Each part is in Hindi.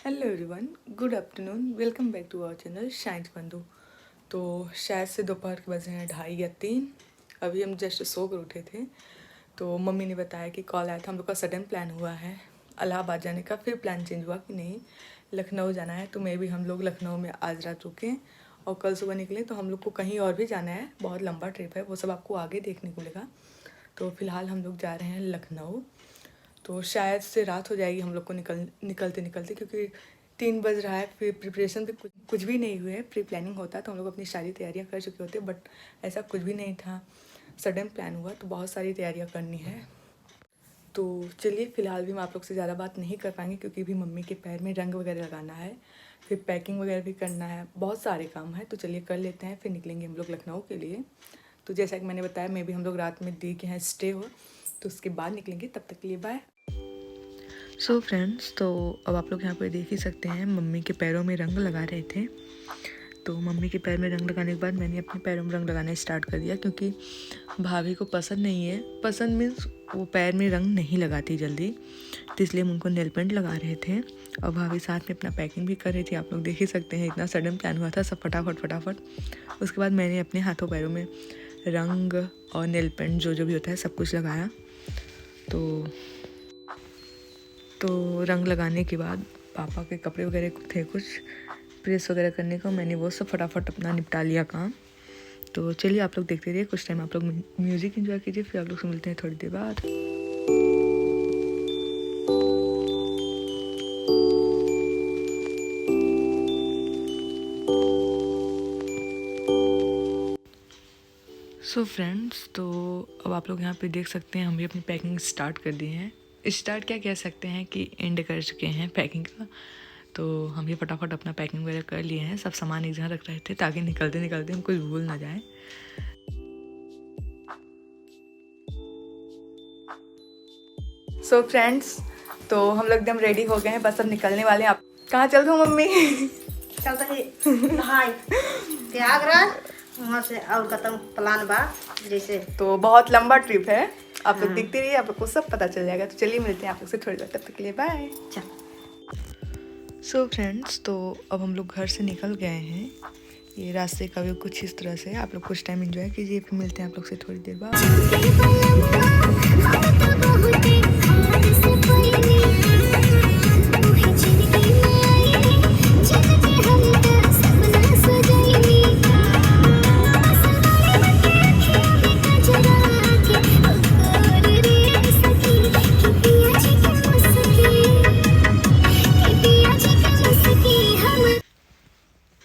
Hello everyone, good afternoon, welcome back to our channel Shines Bandhu. तो शायद से दोपहर के बजे हैं 2:30 या 3। अभी हम जस्ट सो कर उठे थे तो मम्मी ने बताया कि कॉल आया था, हम लोग का सडन प्लान हुआ है इलाहाबाद जाने का। फिर प्लान चेंज हुआ कि नहीं लखनऊ जाना है, तो मे भी हम लोग लखनऊ में आज रात रुकें और कल सुबह निकलें। तो हम लोग को कहीं और भी जाना है, बहुत लंबा ट्रिप है, वो सब आपको आगे देखने को मिलेगा। तो फ़िलहाल हम लोग जा रहे हैं लखनऊ। तो शायद से रात हो जाएगी हम लोग को निकलते क्योंकि 3 बज रहा है। फिर प्रिपरेशन भी कुछ भी नहीं हुए। प्री प्लानिंग होता तो हम लोग अपनी सारी तैयारियां कर चुके होते, बट ऐसा कुछ भी नहीं था। सडन प्लान हुआ तो बहुत सारी तैयारियां करनी है। तो चलिए, फ़िलहाल भी हम आप लोग से ज़्यादा बात नहीं कर पाएंगे क्योंकि भी मम्मी के पैर में रंग वगैरह लगाना है, फिर पैकिंग वगैरह भी करना है, बहुत सारे काम है। तो चलिए कर लेते हैं, फिर निकलेंगे हम लोग लखनऊ के लिए। तो जैसा कि मैंने बताया, मे भी हम लोग रात में दी के यहाँ स्टे हो, तो उसके बाद निकलेंगे। तब तक के लिए बाय। सो फ्रेंड्स, तो अब आप लोग यहाँ पर देख ही सकते हैं मम्मी के पैरों में रंग लगा रहे थे। तो मम्मी के पैर में रंग लगाने के बाद मैंने अपने पैरों में रंग लगाना स्टार्ट कर दिया, क्योंकि भाभी को पसंद नहीं है। पसंद मीन्स वो पैर में रंग नहीं लगाती जल्दी, तो इसलिए हम उनको नेल पेंट लगा रहे थे और भाभी साथ में अपना पैकिंग भी कर रही थी। आप लोग देख ही सकते हैं, इतना सडन प्लान हुआ था, सब फटाफट। उसके बाद मैंने अपने हाथों पैरों में रंग और नेल पेंट जो भी होता है सब कुछ लगाया। तो रंग लगाने के बाद पापा के कपड़े वगैरह थे कुछ प्रेस वगैरह करने को, मैंने वो सब फटाफट अपना निपटा लिया काम। तो चलिए आप लोग देखते रहिए, कुछ टाइम आप लोग म्यूज़िक एंजॉय कीजिए, फिर आप लोग से मिलते हैं थोड़ी देर बाद। सो फ्रेंड्स, तो अब आप लोग यहाँ पे देख सकते हैं हम भी अपनी पैकिंग स्टार्ट कर दिए हैं। स्टार्ट क्या कह सकते हैं कि एंड कर चुके हैं पैकिंग का। तो हम भी फटाफट अपना पैकिंग वगैरह कर लिए हैं, सब सामान एक जगह रख रहे थे ताकि निकलते हम कुछ भूल ना जाए। सो फ्रेंड्स, तो हम लोग एकदम रेडी हो गए हैं, बस अब निकलने वाले हैं। आप कहाँ चल रहे हो मम्मी? प्रयागराज, वहाँ से और खत्म प्लान बा जैसे। तो बहुत लंबा ट्रिप है, आप लोग देखते रहिए, आप लोग को सब पता चल जाएगा। तो चलिए मिलते हैं आप लोग से थोड़ी देर, तब तक के लिए बाय। सो फ्रेंड्स, तो अब हम लोग घर से निकल गए हैं। ये रास्ते का व्यू कुछ इस तरह से, आप लोग कुछ टाइम एंजॉय कीजिए, फिर मिलते हैं आप लोग से थोड़ी देर बाद।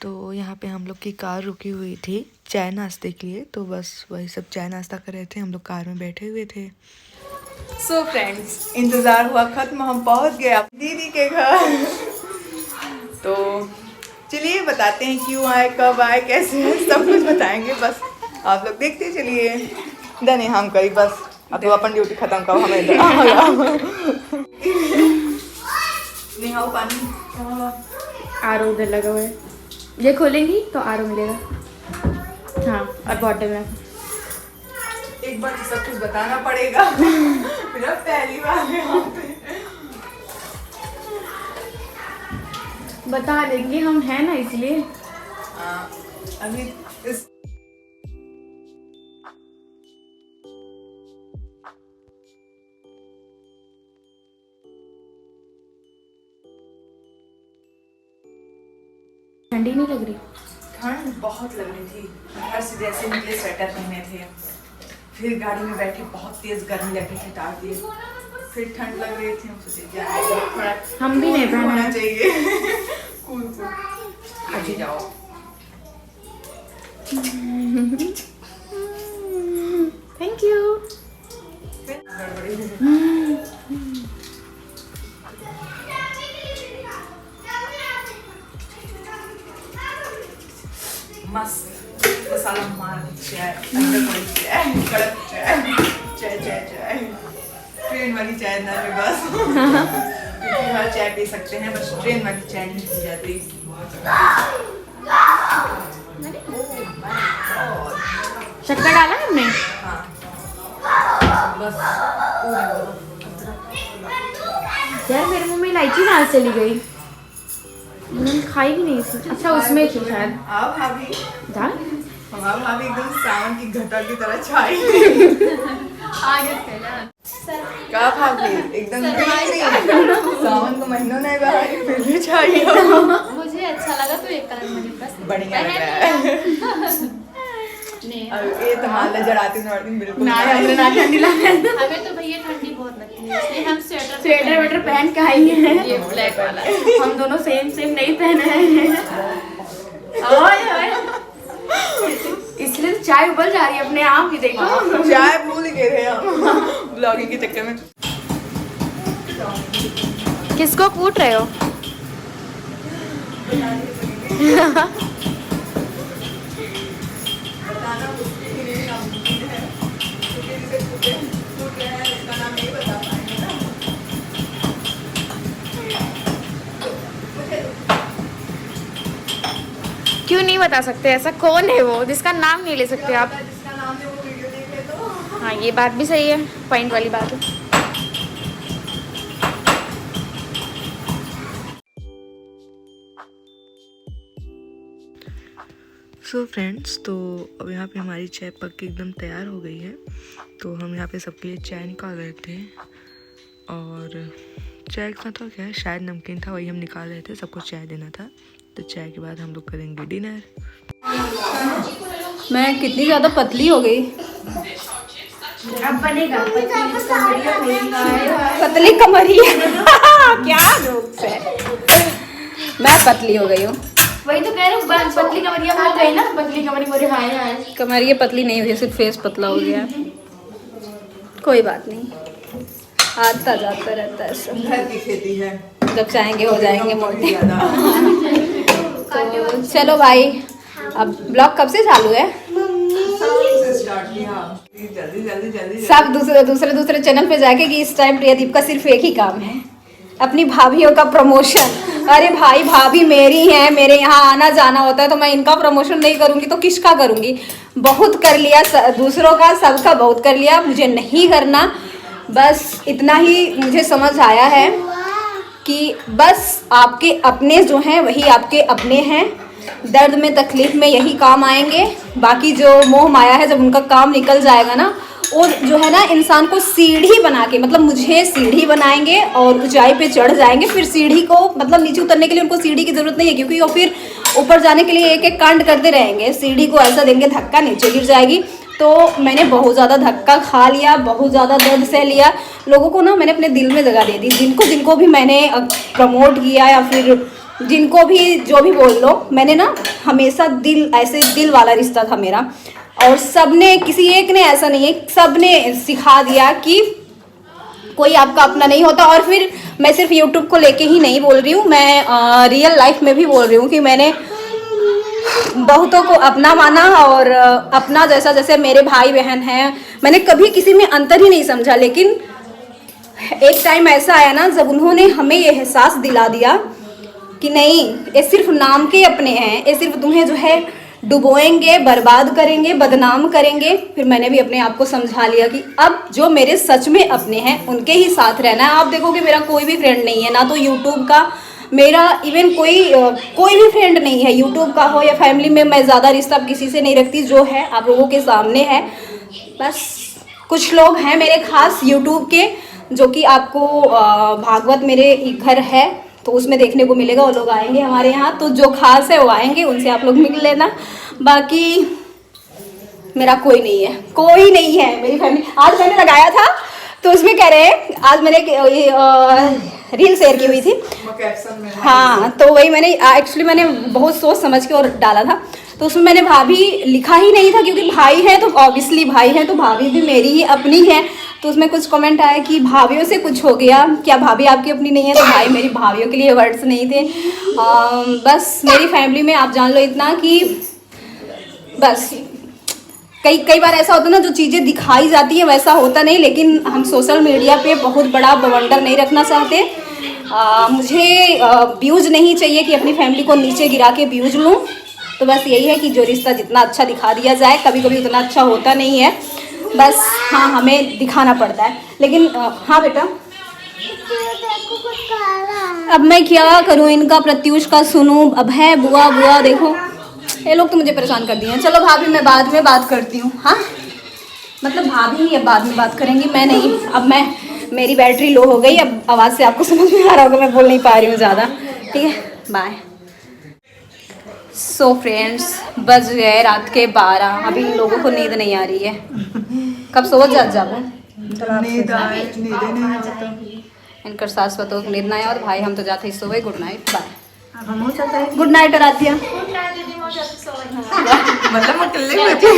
तो यहाँ पे हम लोग की कार रुकी हुई थी चाय नाश्ते के लिए, तो बस वही सब चाय नाश्ता कर रहे थे, हम लोग कार में बैठे हुए थे। सो फ्रेंड्स, इंतज़ार हुआ ख़त्म, हम पहुँच गए अपनी दीदी के घर। तो चलिए बताते हैं क्यों आए, कब आए, कैसे है, सब कुछ बताएंगे। बस आप लोग देखते चलिए। धन्य हम करी बस, अब तो अपन ड्यूटी ख़त्म करो, हमें नहीं आओ पानी आरो उधर लगा हुआ है, ये खोलेंगी तो आरो मिलेगा। हाँ, और बॉटल में एक बार सब कुछ बताना पड़ेगा। मेरा पहली बार यहाँ पे। बता देंगे, हम हैं ना इसलिए। अभी इस ठंडी नहीं लग रही? ठंड बहुत लग रही थी, घर से जैसे निकले स्वेटर पहने थे, फिर गाड़ी में बैठे बहुत तेज गर्मी लग रही थी, तार दिए, फिर ठंड लग रही थी, हम सोचे थोड़ा हम भी नहीं पहना होना चाहिए। कूल आगे जाओ। Thank you. मस्त मसाला मार चाय, कड़क चाय, ट्रेन वाली चाय ना ले बस। क्योंकि हर चाय पी सकते हैं, बस ट्रेन वाली चाय नहीं पी जाती। शक्कर डाला है हमने? हाँ बस यार मेरे मुंह में इलायची कहाँ चली गई? मैंने खाई भी नहीं थी। अच्छा उसमें थी शायद आप भाभी, दाल। हमारा भाभी एकदम सावन की घटा की तरह छाई। क्या भाभी एकदम सावन का महीनों नहीं बाहर फिर भी छाई हो। मुझे अच्छा लगा तो एक कारण मुझे बस बढ़िया लग रहा है। अब ये तो मान लो जराती बिल्कुल ना हमें ना ठंडी लगे। हमें तो भैया ठंडी बहुत लगती है इसलिए हम स्वेटर वेटर पहन के आई हैं। ये ब्लैक वाला हम दोनों सेम नहीं पहने हैं। ओए ओए इसलिए तो चाय उबल जा रही है अपने आप ही। देखो चाय भूल गए थे हम ब्लॉगिंग के चक्कर में। किसको कूट रहे हो? क्यों नहीं बता सकते? ऐसा कौन है वो जिसका नाम नहीं ले सकते आप? जिसका नाम है वो वीडियो देख ले तो। हाँ ये बात भी सही है, पॉइंट वाली बात है। सो फ्रेंड्स, तो अब यहाँ पे हमारी चाय पक के एकदम तैयार हो गई है। तो हम यहाँ पे सबके लिए चाय निकाल रहे थे और चाय के साथ तो क्या है, शायद नमकीन था, वही हम निकाल रहे थे। सबको चाय देना था। तो चाय के बाद हम लोग करेंगे डिनर। मैं कितनी ज़्यादा पतली हो गई। अब बनेगा पतली कमरिया। क्या जोक्स है। मैं पतली हो गई हूँ। वही तो कह रहे हूँ, पतली कमरिया हो गई ना। पतली कमरी बोले हाय हाय। कमरिया पतली नहीं हुई, सिर्फ फेस पतला हो गया। कोई बात नहीं, आता जाता रहता है सब। घर की खेती है, जब चाहेंगे हो जाएंगे मोटे। तो चलो भाई, अब ब्लॉग कब से चालू है? जल्दी जल्दी जल्दी। सब दूसरे चैनल पे जाके कि इस टाइम प्रियदीप का सिर्फ एक ही काम है, अपनी भाभीयों का प्रमोशन। अरे भाई, भाभी मेरी हैं, मेरे यहाँ आना जाना होता है, तो मैं इनका प्रमोशन नहीं करूँगी तो किसका करूँगी? बहुत कर लिया दूसरों का, सबका बहुत कर लिया, मुझे नहीं करना। बस इतना ही मुझे समझ आया है कि बस आपके अपने जो हैं वही आपके अपने हैं। दर्द में तकलीफ में यही काम आएंगे। बाकी जो मोह माया है, जब उनका काम निकल जाएगा ना, वो जो है ना इंसान को सीढ़ी बना के, मतलब मुझे सीढ़ी बनाएंगे और ऊंचाई पे चढ़ जाएंगे। फिर सीढ़ी को मतलब नीचे उतरने के लिए उनको सीढ़ी की ज़रूरत नहीं है, क्योंकि वो फिर ऊपर जाने के लिए एक एक कांड करते रहेंगे। सीढ़ी को ऐसा देंगे धक्का, नीचे गिर जाएगी। तो मैंने बहुत ज़्यादा धक्का खा लिया, बहुत ज़्यादा दर्द सह लिया। लोगों को ना मैंने अपने दिल में जगह दे दी। जिनको भी मैंने प्रमोट किया या फिर जिनको भी जो भी बोल लो, मैंने ना हमेशा दिल वाला रिश्ता था मेरा। और सबने, किसी एक ने ऐसा नहीं है, सबने सिखा दिया कि कोई आपका अपना नहीं होता। और फिर मैं सिर्फ यूट्यूब को लेके ही नहीं बोल रही हूँ, मैं रियल लाइफ में भी बोल रही हूँ कि मैंने बहुतों को अपना माना और अपना जैसे मेरे भाई बहन हैं, मैंने कभी किसी में अंतर ही नहीं समझा। लेकिन एक टाइम ऐसा आया ना, जब उन्होंने हमें ये एहसास दिला दिया कि नहीं, ये सिर्फ नाम के अपने हैं, ये सिर्फ तुम्हें जो है डुबोएंगे, बर्बाद करेंगे, बदनाम करेंगे। फिर मैंने भी अपने आप को समझा लिया कि अब जो मेरे सच में अपने हैं उनके ही साथ रहना है। आप देखोगे मेरा कोई भी फ्रेंड नहीं है, ना तो यूट्यूब का मेरा इवन कोई भी फ्रेंड नहीं है, यूट्यूब का हो या फैमिली में। मैं ज़्यादा रिश्ता किसी से नहीं रखती, जो है आप लोगों के सामने है। बस कुछ लोग हैं मेरे खास यूट्यूब के, जो कि आपको भागवत मेरे घर है तो उसमें देखने को मिलेगा। वो लोग आएंगे हमारे यहाँ, तो जो खास है वो आएंगे, उनसे आप लोग मिल लेना। बाकी मेरा कोई नहीं है मेरी फैमिली। आज मैंने लगाया था तो उसमें कह रहे हैं, आज मैंने रील शेयर की हुई थी। हाँ, तो वही मैंने एक्चुअली मैंने बहुत सोच समझ के और डाला था। तो उसमें मैंने भाभी लिखा ही नहीं था, क्योंकि भाई है तो ऑब्वियसली भाई है, तो भाभी भी मेरी ही अपनी है। तो उसमें कुछ कमेंट आया कि भाभीयों से कुछ हो गया क्या, भाभी आपकी अपनी नहीं है? तो भाई मेरी भाभीयों के लिए वर्ड्स नहीं थे। बस मेरी फैमिली में आप जान लो इतना कि बस कई बार ऐसा होता है ना, जो चीज़ें दिखाई जाती है वैसा होता नहीं। लेकिन हम सोशल मीडिया पे बहुत बड़ा बवंडर नहीं रखना चाहते। मुझे व्यूज़ नहीं चाहिए कि अपनी फैमिली को नीचे गिरा के व्यूज़ लूँ। तो बस यही है कि जो रिश्ता जितना अच्छा दिखा दिया जाए, कभी कभी उतना अच्छा होता नहीं है। बस हाँ, हमें दिखाना पड़ता है। लेकिन हाँ बेटा, अब मैं क्या करूं, इनका प्रत्युष का सुनूं, अब है बुआ बुआ, देखो ये लोग तो मुझे परेशान कर दिए हैं। चलो भाभी मैं बाद में बात करती हूँ। हाँ मतलब भाभी ही अब बाद में बात करेंगी, मैं नहीं। अब मेरी बैटरी लो हो गई, अब आवाज़ से आपको समझ में आ रहा होगा मैं बोल नहीं पा रही हूँ ज़्यादा। ठीक है, बाय। सो फ्रेंड्स, बज गए रात के 12। अभी इन लोगों को नींद नहीं आ रही है। कब सो जाओ नींद आए, नींद ही नहीं आता। इनकर सास बतो नींद ना आए और भाई हम तो जाते ही सो गए। Good night, bye. Good night Radhiya. मतलब अकेले बचे।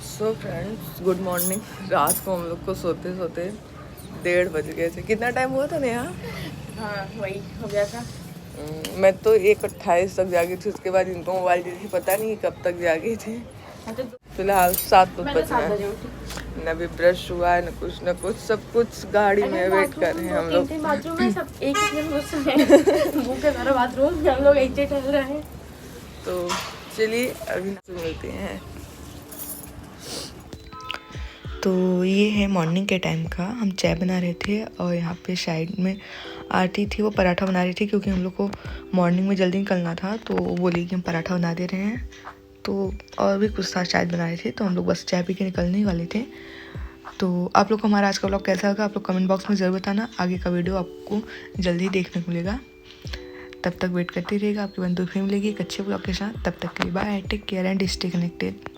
So friends, good morning. रात को हम लोग को सोते सोते 1:30 बज गए थे। कितना टाइम हुआ था नेहा? हाँ वही हो गया था। मैं तो 1:28 तक जागी थी। उसके बाद इनको मोबाइल दी थी, पता नहीं कब तक जागी थी। फिलहाल 7 बज गए, न अभी ब्रश हुआ है, न कुछ। सब कुछ गाड़ी में वेट कर रहे हैं हम लोग। बाथरूम में सब एक ही भूखे सारा बाथरूम में हम लोग एक चल रहे हैं। तो चलिए अभी मिलते हैं। तो ये है मॉर्निंग के टाइम का। हम चाय बना रहे थे और यहाँ पे साइड में आरती थी, वो पराठा बना रही थी क्योंकि हम लोग को मॉर्निंग में जल्दी निकलना था। तो वो बोली कि हम पराठा बना दे रहे हैं। तो और भी कुछ था, शायद बना रहे थे। तो हम लोग बस चाय पी के निकलने ही वाले थे। तो आप लोग को हमारा आज का व्लॉग कैसा लगा आप लोग कमेंट बॉक्स में ज़रूर बताना। आगे का वीडियो आपको जल्दी देखने को मिलेगा। तब तक वेट करते रहिएगा, आपकी बंदूक फिर मिलेगी एक अच्छे व्लॉग के साथ। तब तक के लिए bye, take care and stay connected.